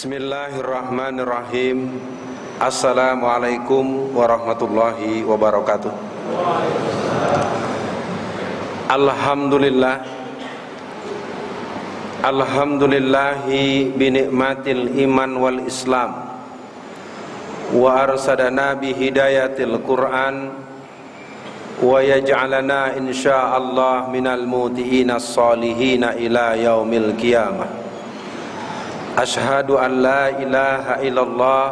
Bismillahirrahmanirrahim. Assalamualaikum warahmatullahi wabarakatuh. Alhamdulillah, alhamdulillahi binikmatil iman wal islam, wa arsadana bihidayatil Qur'an, wa yaj'alana insyaallah minal mutiina as-salihina ila yaumil qiyamah. Ashhadu an la ilaha illallah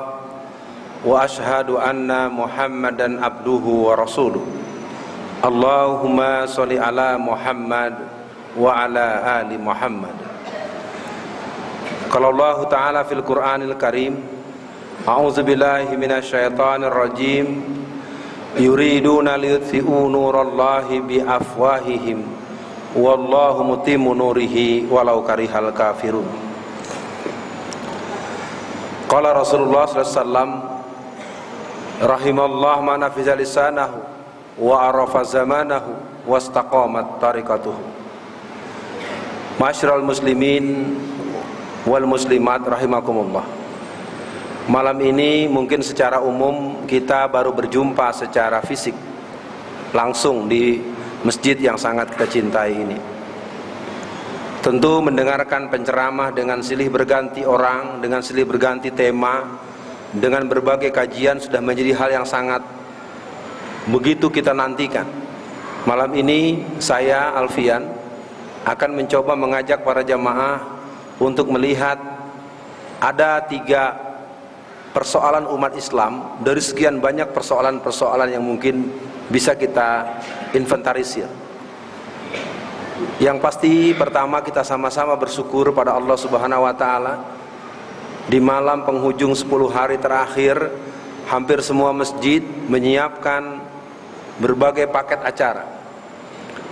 wa ashhadu anna Muhammadan abduhu wa rasuluh. Allahumma sholli ala Muhammad wa ala ali Muhammad. Qala Allah Ta'ala fil Qur'anil Karim, a'udzu billahi minasyaitonir rajim, yuriduna liyutfi'u nurallahi bi afwahihim wallahu mutimmu nurihi walau karihal kafirun. Qala Rasulullah sallallahu alaihi wasallam, rahimallah man hafiza lisanahu wa arafa zamanahu wastaqamat tariqatuhu. Masyarul muslimin wal muslimat rahimakumullah. Malam ini mungkin secara umum kita baru berjumpa secara fisik langsung di masjid yang sangat kita cintai ini. Tentu mendengarkan penceramah dengan silih berganti orang, dengan silih berganti tema, dengan berbagai kajian sudah menjadi hal yang sangat begitu kita nantikan. Malam ini saya Alfian akan mencoba mengajak para jamaah untuk melihat ada 3 persoalan umat Islam dari sekian banyak persoalan-persoalan yang mungkin bisa kita inventarisir. Yang pasti pertama kita sama-sama bersyukur pada Allah Subhanahu wa taala. Di malam penghujung 10 hari terakhir, hampir semua masjid menyiapkan berbagai paket acara.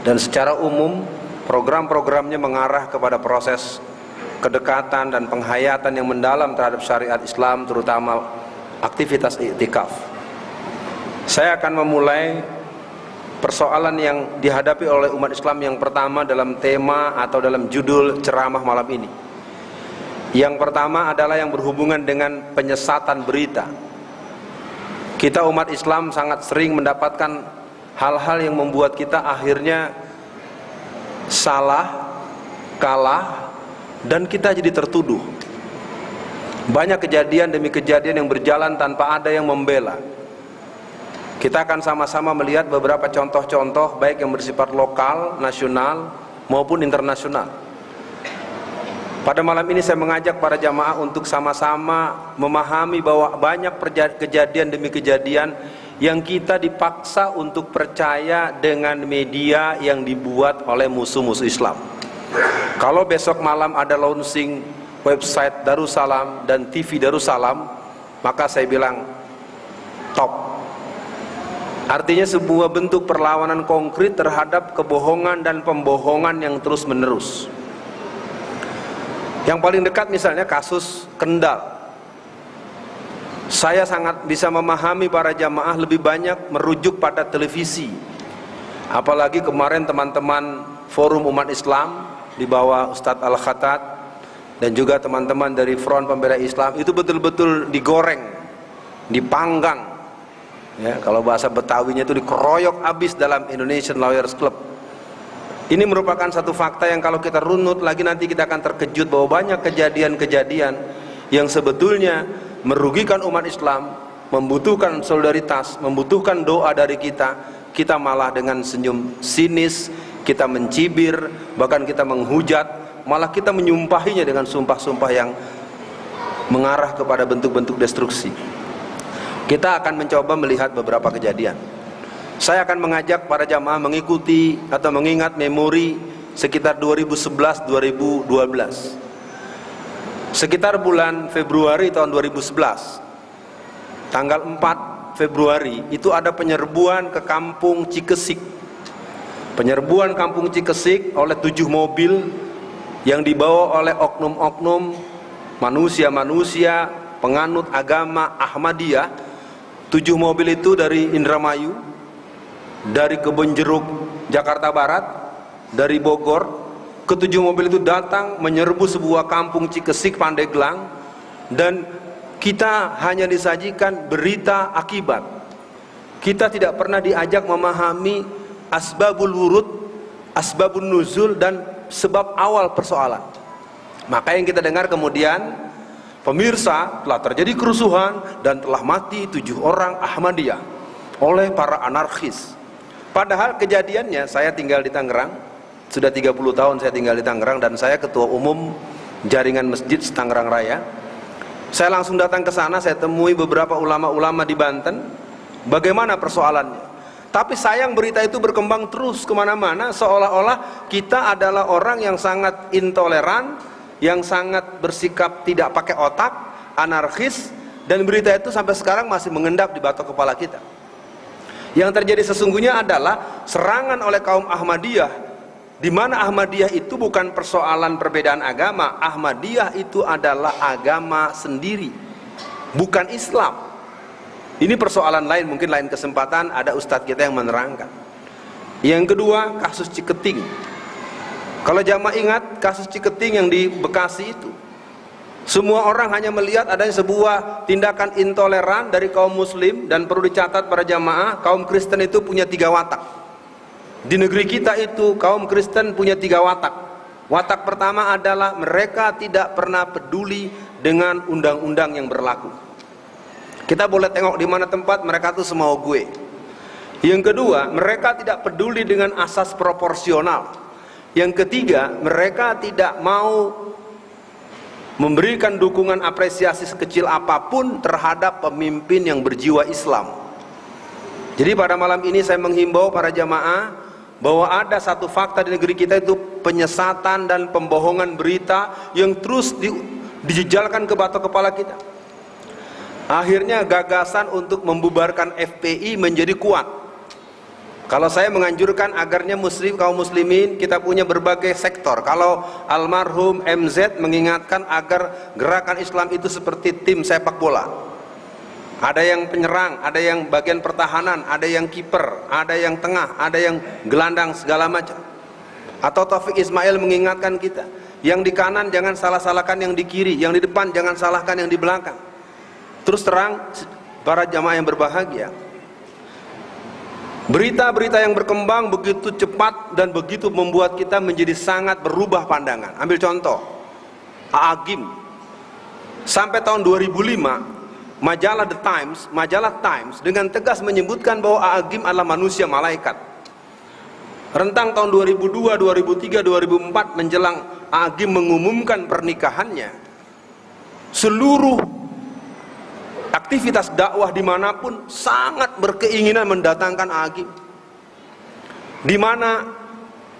Dan secara umum program-programnya mengarah kepada proses kedekatan dan penghayatan yang mendalam terhadap syariat Islam, terutama aktivitas i'tikaf. Saya akan memulai persoalan yang dihadapi oleh umat Islam yang pertama dalam tema atau dalam judul ceramah malam ini. Yang pertama adalah yang berhubungan dengan penyesatan berita. Kita umat Islam sangat sering mendapatkan hal-hal yang membuat kita akhirnya salah, kalah, dan kita jadi tertuduh. Banyak kejadian demi kejadian yang berjalan tanpa ada yang membela. Kita akan sama-sama melihat beberapa contoh-contoh baik yang bersifat lokal, nasional maupun internasional. Pada malam ini saya mengajak para jamaah untuk sama-sama memahami bahwa banyak kejadian demi kejadian yang kita dipaksa untuk percaya dengan media yang dibuat oleh musuh-musuh Islam. Kalau besok malam ada launching website Darussalam dan TV Darussalam, maka saya bilang top. Artinya sebuah bentuk perlawanan konkret terhadap kebohongan dan pembohongan yang terus menerus. Yang paling dekat misalnya kasus Kendal. Saya sangat bisa memahami para jamaah lebih banyak merujuk pada televisi. Apalagi kemarin teman-teman Forum Umat Islam di bawah Ustadz Al-Khattat dan juga teman-teman dari Front Pembela Islam itu betul-betul digoreng, dipanggang. Ya, kalau bahasa Betawinya itu dikeroyok habis dalam Indonesian Lawyers Club. Ini merupakan satu fakta yang kalau kita runut lagi nanti kita akan terkejut bahwa banyak kejadian-kejadian yang sebetulnya merugikan umat Islam, membutuhkan solidaritas, membutuhkan doa dari kita. Kita malah dengan senyum sinis, kita mencibir, bahkan kita menghujat, malah kita menyumpahinya dengan sumpah-sumpah yang mengarah kepada bentuk-bentuk destruksi. Kita akan mencoba melihat beberapa kejadian. Saya akan mengajak para jamaah mengikuti atau mengingat memori sekitar 2011-2012. Sekitar bulan Februari tahun 2011, tanggal 4 Februari itu ada penyerbuan ke kampung Cikesik. Penyerbuan kampung Cikesik oleh 7 mobil yang dibawa oleh oknum-oknum manusia-manusia penganut agama Ahmadiyah. 7 mobil itu dari Indramayu, dari Kebonjeruk, Jakarta Barat, dari Bogor. Ke-7 mobil itu datang menyerbu sebuah kampung Cikesik, Pandeglang, dan kita hanya disajikan berita akibat. Kita tidak pernah diajak memahami asbabul wurud, asbabun nuzul, dan sebab awal persoalan. Maka yang kita dengar kemudian, pemirsa, telah terjadi kerusuhan dan telah mati 7 orang Ahmadiyah oleh para anarkis. Padahal kejadiannya, saya tinggal di Tangerang, sudah 30 tahun saya tinggal di Tangerang, dan saya ketua umum jaringan masjid Tangerang Raya. Saya langsung datang ke sana, saya temui beberapa ulama-ulama di Banten. Bagaimana persoalannya? Tapi sayang berita itu berkembang terus kemana-mana, seolah-olah kita adalah orang yang sangat intoleran, yang sangat bersikap tidak pakai otak, anarkis, dan berita itu sampai sekarang masih mengendap di batok kepala kita. Yang terjadi sesungguhnya adalah serangan oleh kaum Ahmadiyah, di mana Ahmadiyah itu bukan persoalan perbedaan agama. Ahmadiyah itu adalah agama sendiri, bukan Islam. Ini persoalan lain, mungkin lain kesempatan ada ustadz kita yang menerangkan. Yang kedua, kasus Ciketing. Kalau jamaah ingat kasus Ciketing yang di Bekasi itu, semua orang hanya melihat adanya sebuah tindakan intoleran dari kaum muslim, dan perlu dicatat para jamaah, kaum Kristen itu punya 3 watak. Di negeri kita itu kaum Kristen punya 3 watak. Watak pertama adalah mereka tidak pernah peduli dengan undang-undang yang berlaku. Kita boleh tengok di mana tempat, mereka tuh semau gue. Yang kedua, mereka tidak peduli dengan asas proporsional. Yang ketiga, mereka tidak mau memberikan dukungan apresiasi sekecil apapun terhadap pemimpin yang berjiwa Islam. Jadi pada malam ini saya menghimbau para jamaah bahwa ada satu fakta di negeri kita, itu penyesatan dan pembohongan berita yang terus dijejalkan ke batok kepala kita. Akhirnya gagasan untuk membubarkan FPI menjadi kuat. Kalau saya menganjurkan agarnya kaum muslimin, kita punya berbagai sektor. Kalau almarhum MZ mengingatkan agar gerakan Islam itu seperti tim sepak bola. Ada yang penyerang, ada yang bagian pertahanan, ada yang kiper, ada yang tengah, ada yang gelandang, segala macam. Atau Taufik Ismail mengingatkan kita, yang di kanan jangan salah-salahkan yang di kiri, yang di depan jangan salahkan yang di belakang. Terus terang para jamaah yang berbahagia, berita-berita yang berkembang begitu cepat dan begitu membuat kita menjadi sangat berubah pandangan. Ambil contoh, Agim. Sampai tahun 2005, majalah Times dengan tegas menyebutkan bahwa Agim adalah manusia malaikat. Rentang tahun 2002, 2003, 2004 menjelang Agim mengumumkan pernikahannya, seluruh aktivitas dakwah dimanapun sangat berkeinginan mendatangkan Agim, di mana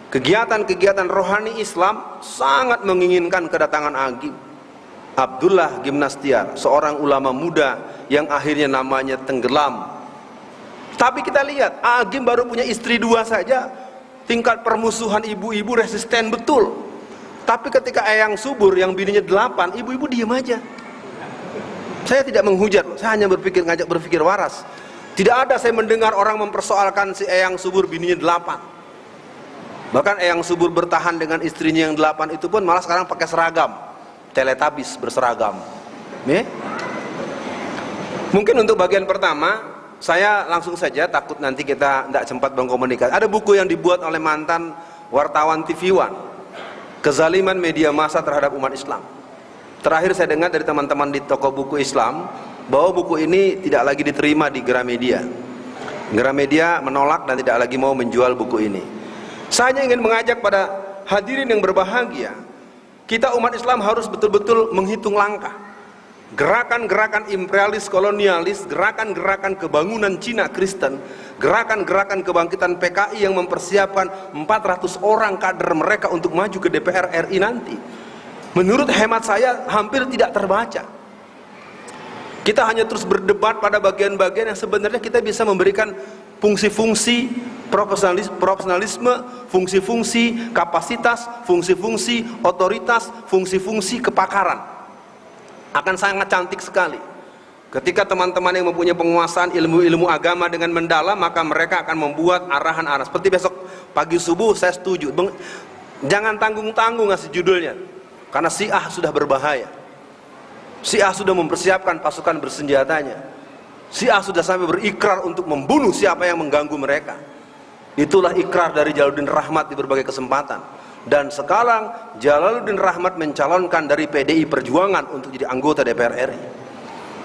kegiatan-kegiatan rohani Islam sangat menginginkan kedatangan Agim. Abdullah Gimnastiar, seorang ulama muda yang akhirnya namanya tenggelam. Tapi kita lihat, Agim baru punya istri 2 saja, tingkat permusuhan ibu-ibu resisten betul. Tapi ketika Eyang Subur yang bininya 8, ibu-ibu diem aja. Saya tidak menghujat, saya hanya ngajak berpikir waras. Tidak ada saya mendengar orang mempersoalkan si Eyang Subur bininya 8. Bahkan Eyang Subur bertahan dengan istrinya yang 8 itu pun malah sekarang pakai seragam, Teletubbies berseragam. Mungkin untuk bagian pertama, saya langsung saja, takut nanti kita tidak sempat berkomunikasi. Ada buku yang dibuat oleh mantan wartawan TV One, Kezaliman Media Massa Terhadap Umat Islam. Terakhir saya dengar dari teman-teman di toko buku Islam bahwa buku ini tidak lagi diterima di Gramedia. Gramedia menolak dan tidak lagi mau menjual buku ini. Saya hanya ingin mengajak pada hadirin yang berbahagia, kita umat Islam harus betul-betul menghitung langkah. Gerakan-gerakan imperialis kolonialis, gerakan-gerakan kebangunan Cina Kristen, gerakan-gerakan kebangkitan PKI yang mempersiapkan 400 orang kader mereka untuk maju ke DPR RI nanti, menurut hemat saya hampir tidak terbaca. Kita hanya terus berdebat pada bagian-bagian yang sebenarnya kita bisa memberikan fungsi-fungsi profesionalisme, fungsi-fungsi kapasitas, fungsi-fungsi otoritas, fungsi-fungsi kepakaran. Akan sangat cantik sekali ketika teman-teman yang mempunyai penguasaan ilmu-ilmu agama dengan mendalam, maka mereka akan membuat arahan-arahan. Seperti besok pagi subuh saya setuju, jangan tanggung-tanggung ngasih judulnya, karena Syiah sudah berbahaya. Syiah sudah mempersiapkan pasukan bersenjatanya. Syiah sudah sampai berikrar untuk membunuh siapa yang mengganggu mereka. Itulah ikrar dari Jalaluddin Rahmat di berbagai kesempatan. Dan sekarang Jalaluddin Rahmat mencalonkan dari PDI Perjuangan untuk jadi anggota DPR RI.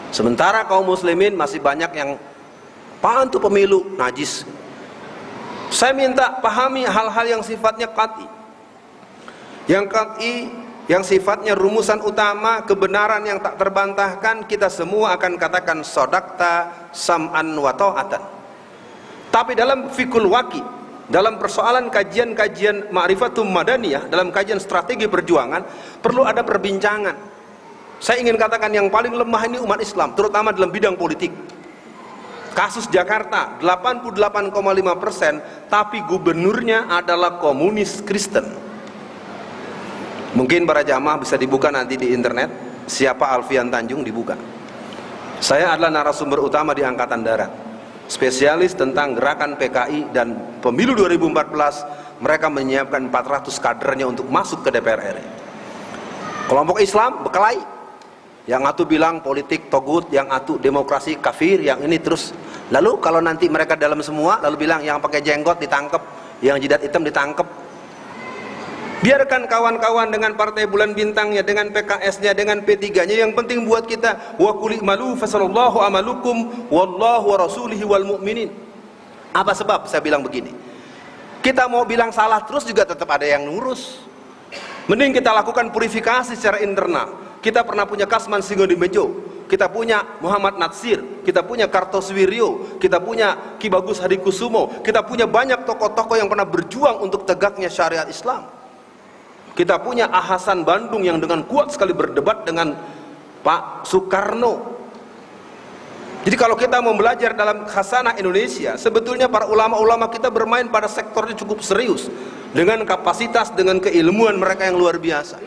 Sementara kaum muslimin masih banyak yang apaan tuh pemilu, najis. Saya minta pahami hal-hal yang sifatnya qat'i. Yang qat'i, yang sifatnya rumusan utama, kebenaran yang tak terbantahkan, kita semua akan katakan sodakta sam'an wa ta'atan. Tapi dalam fikul waqi, dalam persoalan kajian-kajian ma'rifatum madaniyah, dalam kajian strategi perjuangan, perlu ada perbincangan. Saya ingin katakan yang paling lemah ini umat Islam, terutama dalam bidang politik. Kasus Jakarta 88,5%, tapi gubernurnya adalah komunis Kristen. Mungkin para jamaah bisa dibuka nanti di internet, siapa Alfian Tanjung, dibuka. Saya adalah narasumber utama di Angkatan Darat, spesialis tentang gerakan PKI, dan pemilu 2014 mereka menyiapkan 400 kadernya untuk masuk ke DPR RI. Kelompok Islam berkelahi, yang atu bilang politik togut, yang atu demokrasi kafir, yang ini terus. Lalu kalau nanti mereka dalam semua lalu bilang yang pakai jenggot ditangkap, yang jidat hitam ditangkap. Biarkan kawan-kawan dengan partai bulan bintangnya, dengan PKS-nya, dengan P3-nya, yang penting buat kita wa qul i'malu fasallallahu amalukum wallahu wa rasulihi wal mu'minin. Apa sebab saya bilang begini? Kita mau bilang salah terus juga tetap ada yang ngurus. Mending kita lakukan purifikasi secara internal. Kita pernah punya Kasman Singondimejo, kita punya Muhammad Natsir, kita punya Kartosuwiryo, kita punya Ki Bagus Hadikusumo, kita punya banyak tokoh-tokoh yang pernah berjuang untuk tegaknya syariat Islam. Kita punya Ahasan Bandung yang dengan kuat sekali berdebat dengan Pak Soekarno. Jadi kalau kita mau belajar dalam khasanah Indonesia, sebetulnya para ulama-ulama kita bermain pada sektornya cukup serius, dengan kapasitas, dengan keilmuan mereka yang luar biasa.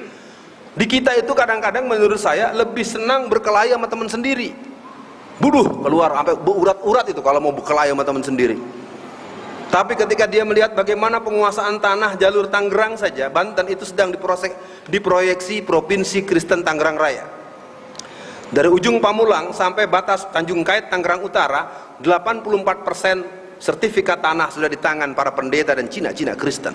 Di kita itu kadang-kadang menurut saya lebih senang berkelahi sama teman sendiri. Buduh, keluar sampai berurat-urat itu kalau mau berkelahi sama teman sendiri. Tapi ketika dia melihat bagaimana penguasaan tanah jalur Tangerang saja, Banten itu sedang diproyeksi Provinsi Kristen Tangerang Raya. Dari ujung Pamulang sampai batas Tanjung Kait Tangerang Utara, 84% sertifikat tanah sudah di tangan para pendeta dan Cina-Cina Kristen.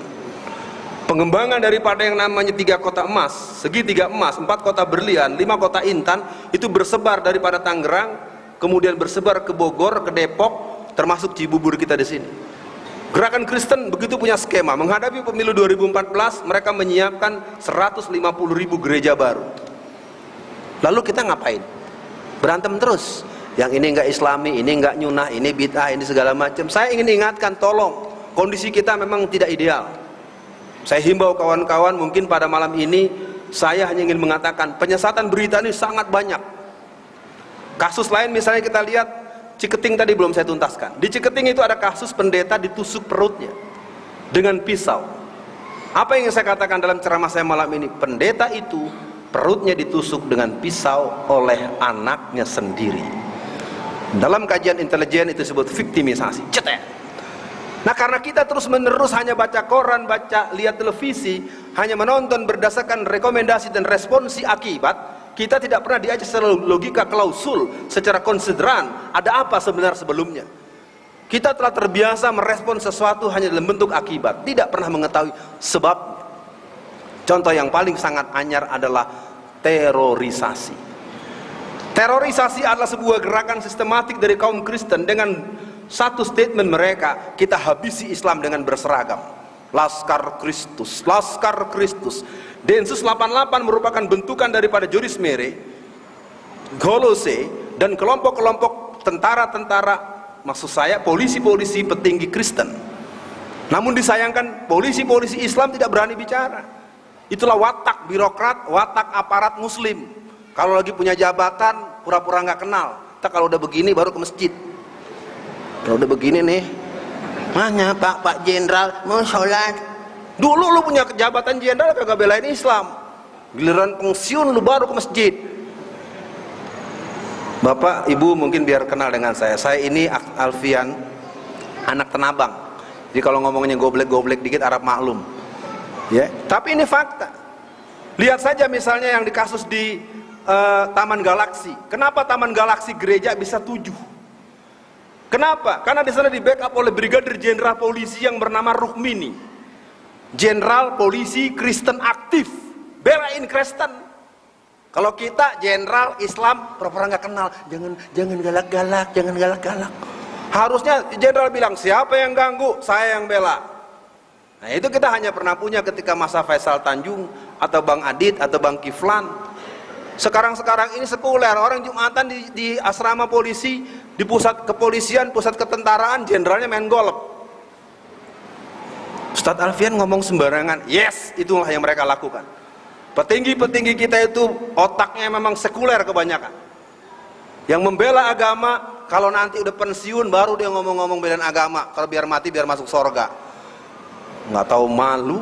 Pengembangan daripada yang namanya 3 kota emas, segitiga emas, 4 kota berlian, 5 kota intan, itu bersebar daripada Tangerang, kemudian bersebar ke Bogor, ke Depok, termasuk Cibubur kita di sini. Gerakan Kristen begitu punya skema. Menghadapi pemilu 2014, mereka menyiapkan 150.000 gereja baru. Lalu kita ngapain? Berantem terus. Yang ini enggak Islami, ini enggak nyunah, ini bid'ah, ini segala macam. Saya ingin ingatkan, tolong, kondisi kita memang tidak ideal. Saya himbau kawan-kawan, mungkin pada malam ini saya hanya ingin mengatakan penyesatan berita ini sangat banyak. Kasus lain misalnya kita lihat Ciketing, tadi belum saya tuntaskan. Di Ciketing itu ada kasus pendeta ditusuk perutnya dengan pisau. Apa yang saya katakan dalam ceramah saya malam ini? Pendeta itu perutnya ditusuk dengan pisau oleh anaknya sendiri. Dalam kajian intelijen itu disebut viktimisasi. Cetek. Nah, karena kita terus menerus hanya baca koran, lihat televisi, hanya menonton berdasarkan rekomendasi dan responsi akibat, kita tidak pernah diajar secara logika klausul, secara konsideran ada apa sebenarnya sebelumnya. Kita telah terbiasa merespon sesuatu hanya dalam bentuk akibat, tidak pernah mengetahui sebabnya. Contoh yang paling sangat anyar adalah terorisasi. Terorisasi adalah sebuah gerakan sistematik dari kaum Kristen dengan satu statement mereka, kita habisi Islam dengan berseragam. Laskar Kristus, Laskar Kristus. Densus 88 merupakan bentukan daripada Joris Mere, Golose, dan kelompok-kelompok tentara-tentara, maksud saya polisi-polisi petinggi Kristen. Namun disayangkan polisi-polisi Islam tidak berani bicara. Itulah watak birokrat, watak aparat muslim. Kalau lagi punya jabatan, pura-pura nggak kenal. Kalau udah begini baru ke masjid. Kalau udah begini nih, mana Pak Jenderal mau sholat? Dulu lu punya jabatan jenderal kagak belain Islam, giliran pensiun lu baru ke masjid. Bapak Ibu mungkin biar kenal dengan saya ini Alfian, anak Tenabang. Jadi kalau ngomongnya goblek-goblek dikit Arab maklum, ya. Tapi ini fakta. Lihat saja misalnya yang di kasus di Taman Galaksi. Kenapa Taman Galaksi gereja bisa 7? Kenapa? Karena di sana di backup oleh Brigadir Jenderal Polisi yang bernama Rukmini, Jenderal Polisi Kristen aktif, belain Kristen. Kalau kita Jenderal Islam pura-pura nggak kenal, jangan galak-galak, jangan galak-galak. Harusnya Jenderal bilang, siapa yang ganggu, saya yang bela. Nah itu kita hanya pernah punya ketika masa Faisal Tanjung atau Bang Adit atau Bang Kiflan. Sekarang ini sekuler, orang Jumatan di asrama polisi, di pusat kepolisian, pusat ketentaraan, jenderalnya main golf. Ustadz Alfian ngomong sembarangan, yes, itulah yang mereka lakukan. Petinggi-petinggi kita itu otaknya memang sekuler kebanyakan. Yang membela agama, kalau nanti udah pensiun baru dia ngomong-ngomong belain agama. Kalau biar mati biar masuk surga. Nggak tahu malu.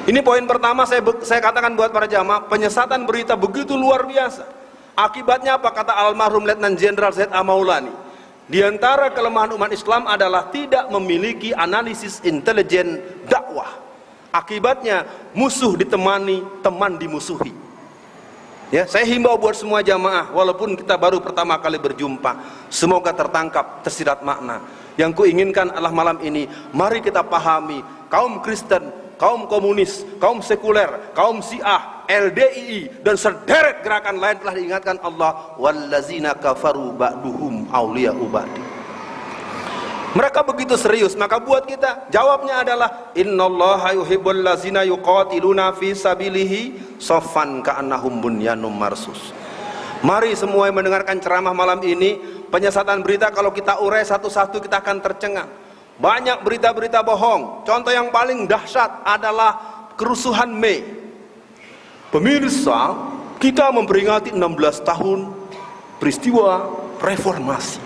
Ini poin pertama saya katakan buat para jamaah, penyesatan berita begitu luar biasa. Akibatnya apa? Kata almarhum Letnan Jenderal Z.A. Maulani, di antara kelemahan umat Islam adalah tidak memiliki analisis intelijen dakwah. Akibatnya musuh ditemani, teman dimusuhi. Ya, saya himbau buat semua jamaah, walaupun kita baru pertama kali berjumpa, semoga tertangkap tersirat makna. Yang kuinginkan adalah malam ini, mari kita pahami, kaum Kristen, kaum komunis, kaum sekuler, kaum Syiah, LDII dan sederet gerakan lain telah diingatkan Allah, wallazina kafaru ba'duhum awliya'u ba'di. Mereka begitu serius, maka buat kita jawabnya adalah innallaha yuhibbul ladzina yuqatiluna fi sabilihi shaffan ka'annahum bunyanum marsus. Mari semua yang mendengarkan ceramah malam ini, penyesatan berita kalau kita urai satu-satu kita akan tercengang. Banyak berita-berita bohong. Contoh yang paling dahsyat adalah kerusuhan Mei. Pemirsa, kita memperingati 16 tahun peristiwa reformasi.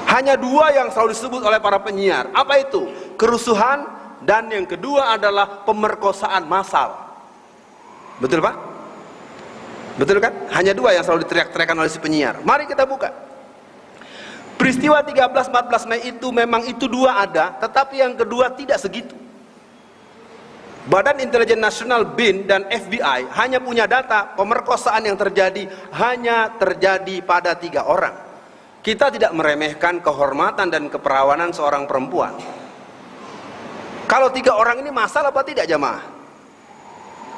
Hanya 2 yang selalu disebut oleh para penyiar. Apa itu? Kerusuhan, dan yang kedua adalah pemerkosaan massal. Betul Pak? Betul kan? Hanya 2 yang selalu diteriak-teriakan oleh si penyiar. Mari kita buka. Peristiwa 13-14 Mei itu memang itu 2 ada, tetapi yang kedua tidak segitu. Badan Intelijen Nasional BIN dan FBI hanya punya data pemerkosaan yang terjadi hanya terjadi pada 3 orang. Kita tidak meremehkan kehormatan dan keperawanan seorang perempuan. Kalau 3 orang ini masalah apa tidak jamaah?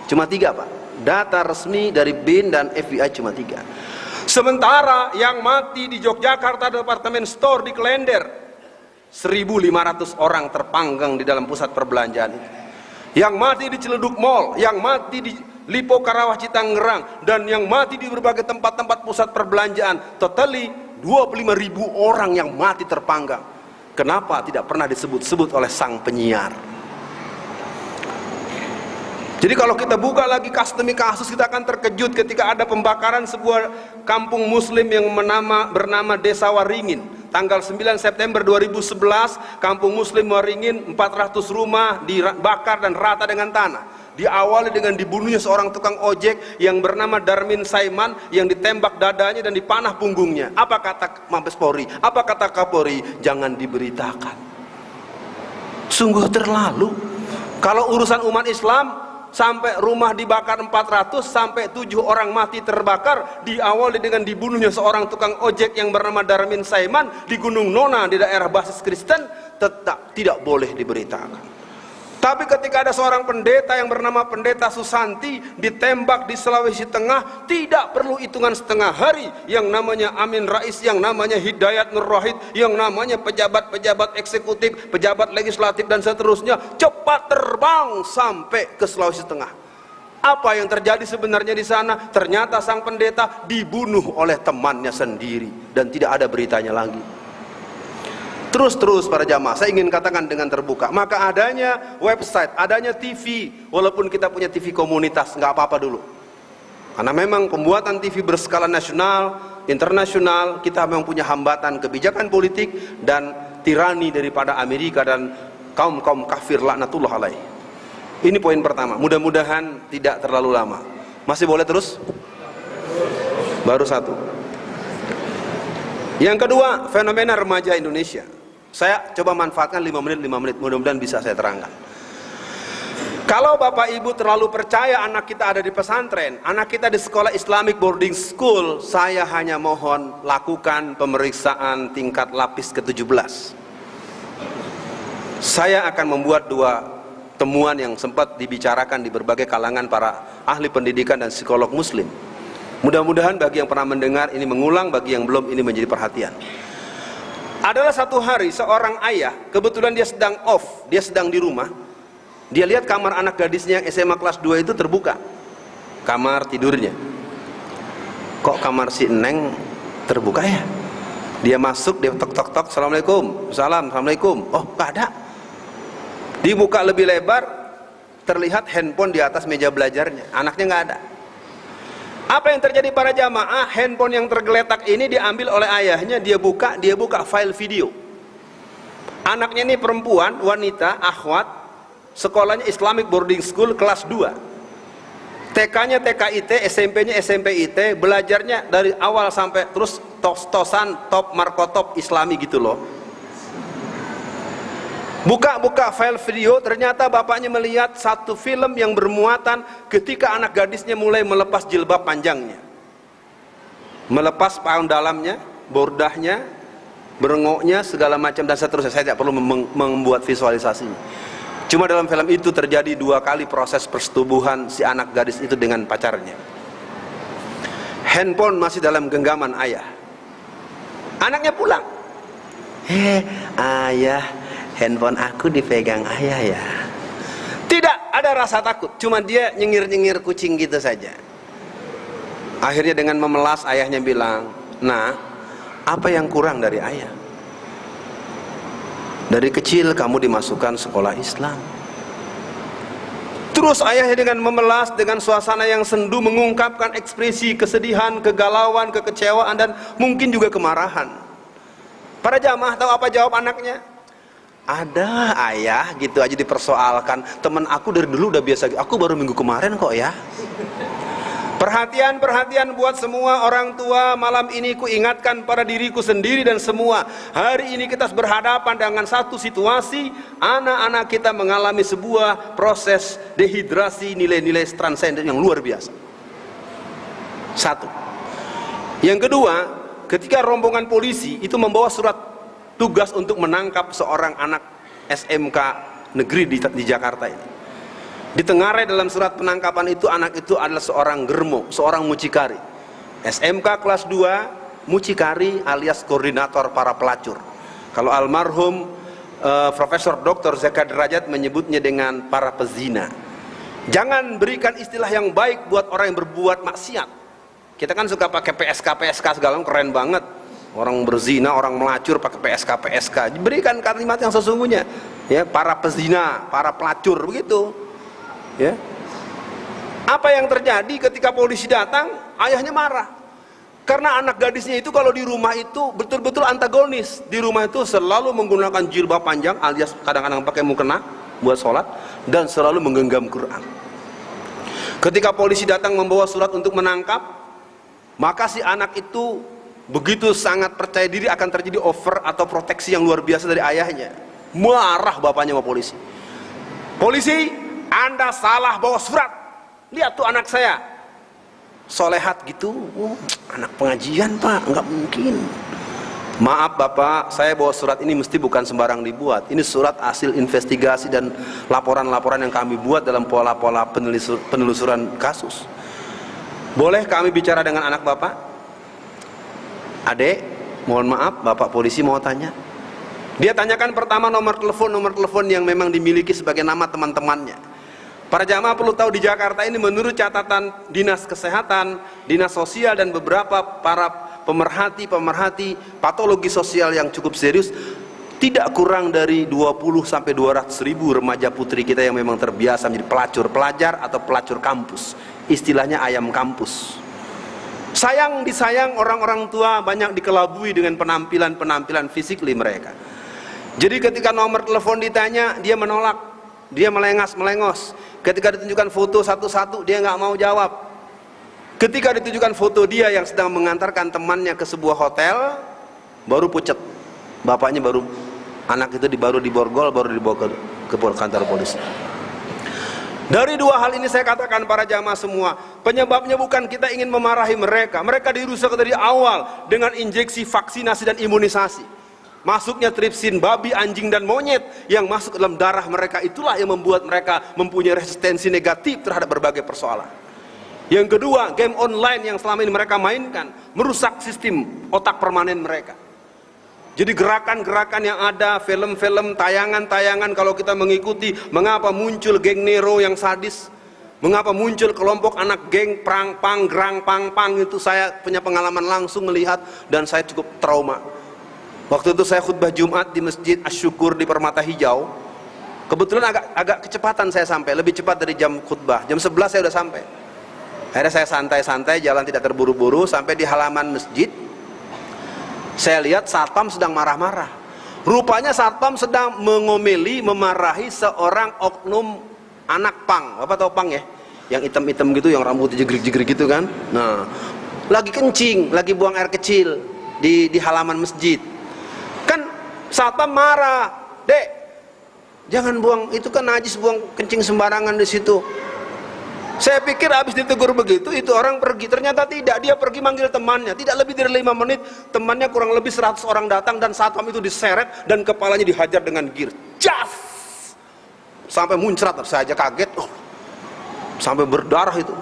Cuma 3 Pak. Data resmi dari BIN dan FBI cuma 3. Sementara yang mati di Yogyakarta Departemen Store di Klender 1.500 orang terpanggang di dalam pusat perbelanjaan itu. Yang mati di Ciledug Mall, yang mati di Lipo Karawah Citangerang, dan yang mati di berbagai tempat-tempat pusat perbelanjaan, totally 25.000 orang yang mati terpanggang. Kenapa tidak pernah disebut-sebut oleh sang penyiar? Jadi kalau kita buka lagi kasus demi kasus, kita akan terkejut ketika ada pembakaran sebuah kampung muslim yang bernama Desa Waringin. Tanggal 9 September 2011, kampung muslim Waringin, 400 rumah dibakar dan rata dengan tanah. Diawali dengan dibunuhnya seorang tukang ojek yang bernama Darmin Saiman, yang ditembak dadanya dan dipanah punggungnya. Apa kata Mabes Polri? Apa kata Kapolri? Jangan diberitakan. Sungguh terlalu. Kalau urusan umat Islam, sampai rumah dibakar 400, sampai 7 orang mati terbakar, diawali dengan dibunuhnya seorang tukang ojek yang bernama Darmin Saiman di Gunung Nona di daerah basis Kristen, tetap tidak boleh diberitakan. Tapi ketika ada seorang pendeta yang bernama Pendeta Susanti ditembak di Sulawesi Tengah, tidak perlu hitungan setengah hari, yang namanya Amin Rais, yang namanya Hidayat Nur Rohid, yang namanya pejabat-pejabat eksekutif, pejabat legislatif dan seterusnya, cepat terbang sampai ke Sulawesi Tengah. Apa yang terjadi sebenarnya di sana? Ternyata sang pendeta dibunuh oleh temannya sendiri dan tidak ada beritanya lagi. Terus para jamaah, saya ingin katakan dengan terbuka, maka adanya website, adanya TV, walaupun kita punya TV komunitas, nggak apa-apa dulu. Karena memang pembuatan TV berskala nasional, internasional, kita memang punya hambatan kebijakan politik dan tirani daripada Amerika dan kaum-kaum kafir laknatullah alaih. Ini poin pertama, mudah-mudahan tidak terlalu lama. Masih boleh terus? Baru 1. Yang kedua, fenomena remaja Indonesia. Saya coba manfaatkan 5 menit, mudah-mudahan bisa saya terangkan. Kalau Bapak Ibu terlalu percaya anak kita ada di pesantren, anak kita di sekolah Islamic boarding school, saya hanya mohon lakukan pemeriksaan tingkat lapis ke-17. Saya akan membuat 2 temuan yang sempat dibicarakan di berbagai kalangan para ahli pendidikan dan psikolog muslim. Mudah-mudahan bagi yang pernah mendengar ini mengulang, bagi yang belum ini menjadi perhatian. Adalah satu hari seorang ayah, kebetulan dia sedang off, dia sedang di rumah. Dia lihat kamar anak gadisnya yang SMA kelas 2 itu terbuka, kamar tidurnya. Kok kamar si Neng terbuka ya? Dia masuk, dia tok-tok-tok, Assalamualaikum, Assalamualaikum. Oh, gak ada. Dibuka lebih lebar, terlihat handphone di atas meja belajarnya. Anaknya gak ada. Apa yang terjadi para jamaah? Handphone yang tergeletak ini diambil oleh ayahnya. Dia buka file video. Anaknya ini perempuan, wanita, akhwat, sekolahnya Islamic boarding school kelas 2. TK-nya TKIT, SMP-nya SMPIT, belajarnya dari awal sampai terus tos-tosan, top markotop Islami gitu loh. Buka file video, ternyata bapaknya melihat satu film yang bermuatan ketika anak gadisnya mulai melepas jilbab panjangnya, melepas paun dalamnya, bordahnya, berengoknya, segala macam dan seterusnya. Saya tidak perlu membuat visualisasi. Cuma dalam film itu terjadi 2 kali proses persetubuhan si anak gadis itu dengan pacarnya. Handphone masih dalam genggaman ayah. Anaknya pulang. Ayah, handphone aku dipegang ayah ya. Tidak ada rasa takut, cuma dia nyengir-nyengir kucing gitu saja. Akhirnya dengan memelas ayahnya bilang, "Nah, apa yang kurang dari ayah? Dari kecil kamu dimasukkan sekolah Islam." Terus ayahnya dengan memelas, dengan suasana yang sendu mengungkapkan ekspresi kesedihan, kegalauan, kekecewaan dan mungkin juga kemarahan. Para jamaah tahu apa jawab anaknya? "Ada ayah," gitu aja dipersoalkan. "Teman aku dari dulu udah biasa, aku baru minggu kemarin kok ya." Perhatian buat semua orang tua. Malam ini ku ingatkan pada diriku sendiri dan semua. Hari ini kita berhadapan dengan satu situasi, anak-anak kita mengalami sebuah proses dehidrasi nilai-nilai transenden yang luar biasa. Satu. Yang kedua, ketika rombongan polisi itu membawa surat tugas untuk menangkap seorang anak SMK negeri di Jakarta ini. Ditengarai dalam surat penangkapan itu, anak itu adalah seorang germo, seorang mucikari. SMK kelas 2, mucikari alias koordinator para pelacur. Kalau almarhum Profesor Dr. Zaka Derajat menyebutnya dengan para pezina. Jangan berikan istilah yang baik buat orang yang berbuat maksiat. Kita kan suka pakai PSK segala, keren banget. Orang berzina, orang melacur pakai PSK. Berikan kalimat yang sesungguhnya. Ya, para pezina, para pelacur begitu. Ya. Apa yang terjadi ketika polisi datang? Ayahnya marah karena anak gadisnya itu kalau di rumah itu betul-betul antagonis. Di rumah itu selalu menggunakan jilbab panjang alias kadang-kadang pakai mukena buat sholat dan selalu menggenggam Quran. Ketika polisi datang membawa surat untuk menangkap, maka si anak itu begitu sangat percaya diri akan terjadi over atau proteksi yang luar biasa dari ayahnya. Marah bapaknya sama polisi. "Polisi, Anda salah bawa surat. Lihat tuh anak saya solehat gitu." Anak pengajian pak, nggak mungkin. "Maaf bapak, saya bawa surat ini mesti bukan sembarang dibuat. Ini surat hasil investigasi dan laporan-laporan yang kami buat dalam pola-pola penelusuran kasus. Boleh kami bicara dengan anak bapak?" "Adek, mohon maaf, bapak polisi mau tanya." Dia tanyakan pertama nomor telepon yang memang dimiliki sebagai nama teman-temannya. Para jamaah perlu tahu di Jakarta ini menurut catatan Dinas Kesehatan, Dinas Sosial dan beberapa para pemerhati patologi sosial yang cukup serius, tidak kurang dari 20 sampai 200 ribu remaja putri kita yang memang terbiasa menjadi pelacur pelajar atau pelacur kampus. Istilahnya ayam kampus. Disayang orang-orang tua banyak dikelabui dengan penampilan fisik mereka. Jadi ketika nomor telepon ditanya, dia menolak, dia melengos. Ketika ditunjukkan foto satu-satu, dia nggak mau jawab. Ketika ditunjukkan foto dia yang sedang mengantarkan temannya ke sebuah hotel, baru pucet. Bapaknya anak itu baru diborgol, baru dibawa ke kantor polisi. Dari dua hal ini saya katakan para jamaah semua, penyebabnya bukan kita ingin memarahi mereka. Mereka dirusak dari awal dengan injeksi vaksinasi dan imunisasi. Masuknya tripsin babi, anjing dan monyet yang masuk ke dalam darah mereka, itulah yang membuat mereka mempunyai resistensi negatif terhadap berbagai persoalan. Yang kedua, game online yang selama ini mereka mainkan merusak sistem otak permanen mereka. Jadi gerakan-gerakan yang ada, film-film, tayangan-tayangan, kalau kita mengikuti, mengapa muncul geng Nero yang sadis, mengapa muncul kelompok anak geng perang pang, gerang pang pang, itu saya punya pengalaman langsung melihat dan saya cukup trauma. Waktu itu saya khutbah Jumat di Masjid Asy-Syukur di Permata Hijau. Kebetulan agak kecepatan saya sampai, lebih cepat dari jam khutbah. Jam 11 saya udah sampai. Akhirnya saya santai-santai, jalan tidak terburu-buru, sampai di halaman masjid. Saya lihat satpam sedang marah-marah. Rupanya satpam sedang mengomeli, memarahi seorang oknum anak pang. Bapak tahu pang ya? Yang hitam-hitam gitu, yang rambutnya jegrik-jegrik gitu kan. Nah, lagi kencing, lagi buang air kecil di halaman masjid. Kan satpam marah, "Dek, jangan buang, itu kan najis, buang kencing sembarangan di situ." Saya pikir habis ditegur begitu, itu orang pergi. Ternyata tidak, dia pergi manggil temannya. Tidak lebih dari 5 menit, temannya kurang lebih 100 orang datang dan satpam itu diseret dan kepalanya dihajar dengan gir. Jas! Sampai muncrat, saya aja kaget. Oh, sampai berdarah itu.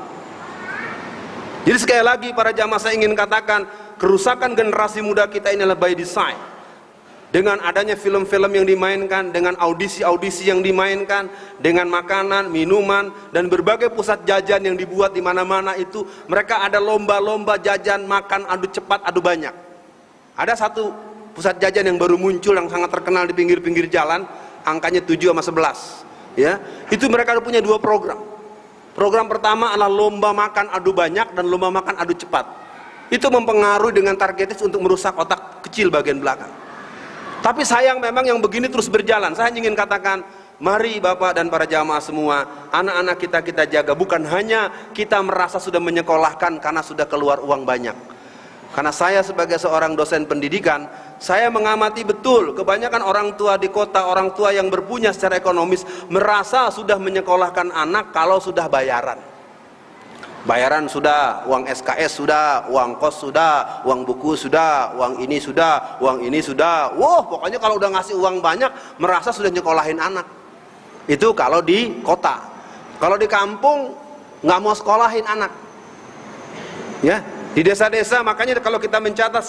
Jadi sekali lagi para jamaah, saya ingin katakan, kerusakan generasi muda kita ini adalah by design. Dengan adanya film-film yang dimainkan, dengan audisi-audisi yang dimainkan, dengan makanan, minuman, dan berbagai pusat jajan yang dibuat di mana-mana itu, mereka ada lomba-lomba jajan, makan, adu cepat, adu banyak. Ada satu pusat jajan yang baru muncul yang sangat terkenal di pinggir-pinggir jalan, angkanya 7 sama 11. Ya, itu mereka punya 2 program. Program pertama adalah lomba makan adu banyak dan lomba makan adu cepat. Itu mempengaruhi dengan targetis untuk merusak otak kecil bagian belakang. Tapi sayang memang yang begini terus berjalan. Saya ingin katakan, mari Bapak dan para jamaah semua, anak-anak kita jaga. Bukan hanya kita merasa sudah menyekolahkan karena sudah keluar uang banyak. Karena saya sebagai seorang dosen pendidikan, saya mengamati betul kebanyakan orang tua di kota, orang tua yang berpunya secara ekonomis, merasa sudah menyekolahkan anak kalau sudah bayaran. Bayaran sudah, uang SKS sudah, uang kos sudah, uang buku sudah, uang ini sudah, uang ini sudah. Wah, pokoknya kalau udah ngasih uang banyak, merasa sudah nyekolahin anak. Itu kalau di kota. Kalau di kampung, nggak mau sekolahin anak. Ya, di desa-desa, makanya kalau kita mencatat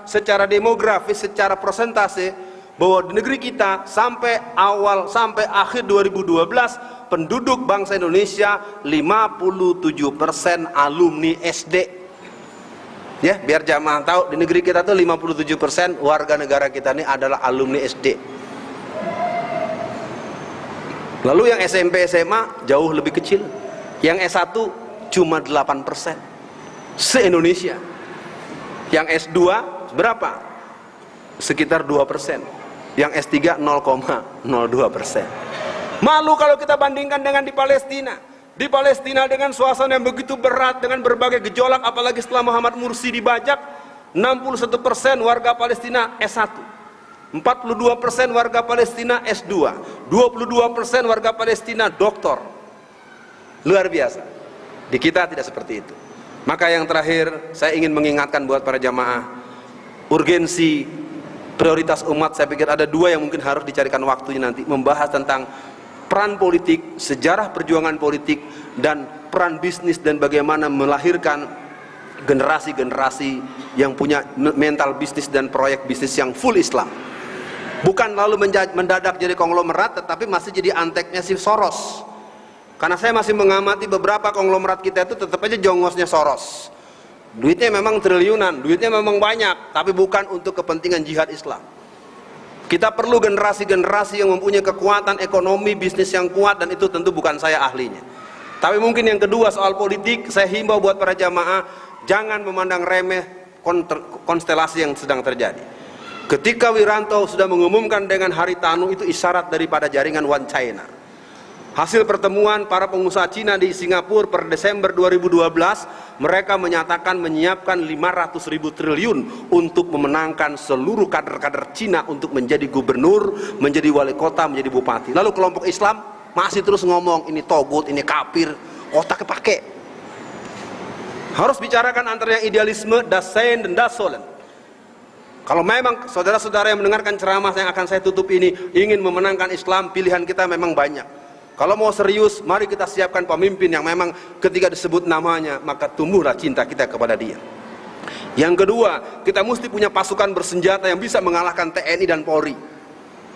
secara demografis, secara persentase, bahwa di negeri kita sampai akhir 2012, penduduk bangsa Indonesia 57% alumni SD. Ya, biar jamaah tahu, di negeri kita tuh 57% warga negara kita ini adalah alumni SD. Lalu yang SMP SMA jauh lebih kecil. Yang S1 cuma 8% se-Indonesia. Yang S2 berapa? Sekitar 2%. Yang S3 0,02%. Malu kalau kita bandingkan dengan di Palestina. Di Palestina dengan suasana yang begitu berat, dengan berbagai gejolak, apalagi setelah Muhammad Mursi dibajak, 61% warga Palestina S1, 42% warga Palestina S2, 22% warga Palestina doktor. Luar biasa. Di kita tidak seperti itu. Maka yang terakhir, saya ingin mengingatkan buat para jamaah, urgensi prioritas umat, saya pikir ada 2 yang mungkin harus dicarikan waktunya nanti, membahas tentang peran politik, sejarah perjuangan politik, dan peran bisnis, dan bagaimana melahirkan generasi-generasi yang punya mental bisnis dan proyek bisnis yang full Islam. Bukan lalu mendadak jadi konglomerat, tetapi masih jadi anteknya si Soros. Karena saya masih mengamati beberapa konglomerat kita itu tetap aja jongosnya Soros. Duitnya memang triliunan, duitnya memang banyak, tapi bukan untuk kepentingan jihad Islam. Kita perlu generasi-generasi yang mempunyai kekuatan ekonomi, bisnis yang kuat, dan itu tentu bukan saya ahlinya. Tapi mungkin yang kedua, soal politik, saya himbau buat para jamaah, jangan memandang remeh konstelasi yang sedang terjadi. Ketika Wiranto sudah mengumumkan dengan Haritanu, itu isyarat daripada jaringan One China. Hasil pertemuan para pengusaha Cina di Singapura per Desember 2012, mereka menyatakan menyiapkan 500.000 triliun untuk memenangkan seluruh kader-kader Cina untuk menjadi gubernur, menjadi wali kota, menjadi bupati. Lalu kelompok Islam masih terus ngomong ini togut, ini kafir, otaknya pakai. Harus bicarakan antara yang idealisme, dasein dan dasolen. Kalau memang saudara-saudara yang mendengarkan ceramah yang akan saya tutup ini ingin memenangkan Islam, pilihan kita memang banyak. Kalau mau serius, mari kita siapkan pemimpin yang memang ketika disebut namanya maka tumbuhlah cinta kita kepada dia. Yang kedua, kita mesti punya pasukan bersenjata yang bisa mengalahkan TNI dan Polri.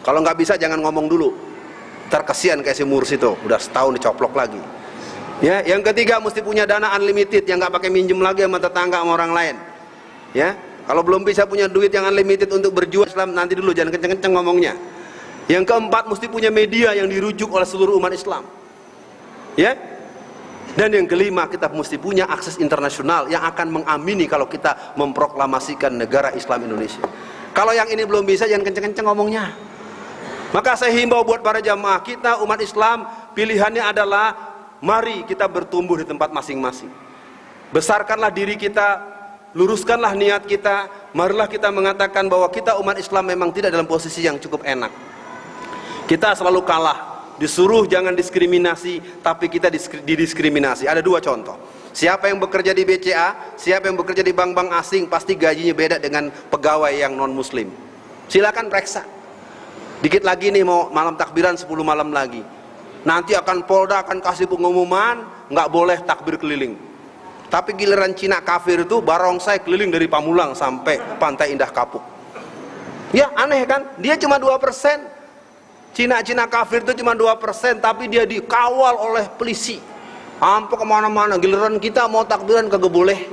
Kalau nggak bisa jangan ngomong dulu, terkesian kayak si Mursi tuh, udah setahun dicoplok lagi. Ya, yang ketiga mesti punya dana unlimited yang nggak pakai minjem lagi sama tetangga sama orang lain. Ya, kalau belum bisa punya duit yang unlimited untuk berjuang Islam, nanti dulu, jangan kenceng-kenceng ngomongnya. Yang keempat mesti punya media yang dirujuk oleh seluruh umat Islam. Ya. Dan yang kelima, kita mesti punya akses internasional yang akan mengamini kalau kita memproklamasikan negara Islam Indonesia. Kalau yang ini belum bisa, jangan kenceng-kenceng ngomongnya. Maka saya himbau buat para jamaah kita, umat Islam, pilihannya adalah mari kita bertumbuh di tempat masing-masing. Besarkanlah diri kita, luruskanlah niat kita. Marilah kita mengatakan bahwa kita umat Islam memang tidak dalam posisi yang cukup enak. Kita selalu kalah. Disuruh jangan diskriminasi, tapi kita didiskriminasi. Ada dua contoh. Siapa yang bekerja di BCA, siapa yang bekerja di bank-bank asing, pasti gajinya beda dengan pegawai yang non-muslim. Silakan periksa. Dikit lagi nih mau malam takbiran 10 malam lagi. Nanti akan Polda akan kasih pengumuman, nggak boleh takbir keliling. Tapi giliran Cina kafir itu barongsai keliling dari Pamulang sampai Pantai Indah Kapuk. Ya aneh kan? Dia cuma 2%. Cina kafir itu cuma 2%, tapi dia dikawal oleh polisi sampai kemana-mana. Giliran kita mau takbiran kagak boleh.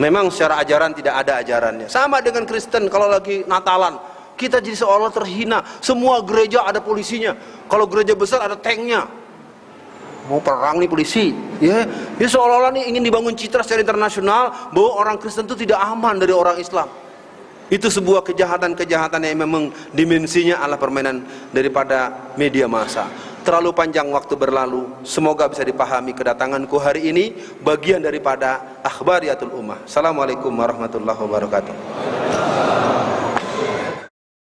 Memang secara ajaran tidak ada ajarannya. Sama dengan Kristen, kalau lagi Natalan kita jadi seolah terhina. Semua gereja ada polisinya. Kalau gereja besar ada tanknya. Mau perang nih polisi. Ya seolah-olah nih ingin dibangun citra secara internasional bahwa orang Kristen itu tidak aman dari orang Islam. Itu sebuah kejahatan-kejahatan yang memang dimensinya adalah permainan daripada media massa. Terlalu panjang waktu berlalu. Semoga bisa dipahami kedatanganku hari ini bagian daripada akhbariyatul ummah. Assalamualaikum warahmatullahi wabarakatuh.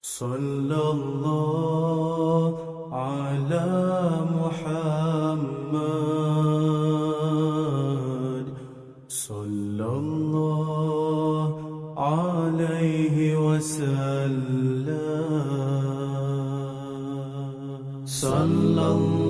Sallallahu ala Muhammad sallallahu alaihi wasallam sallallahu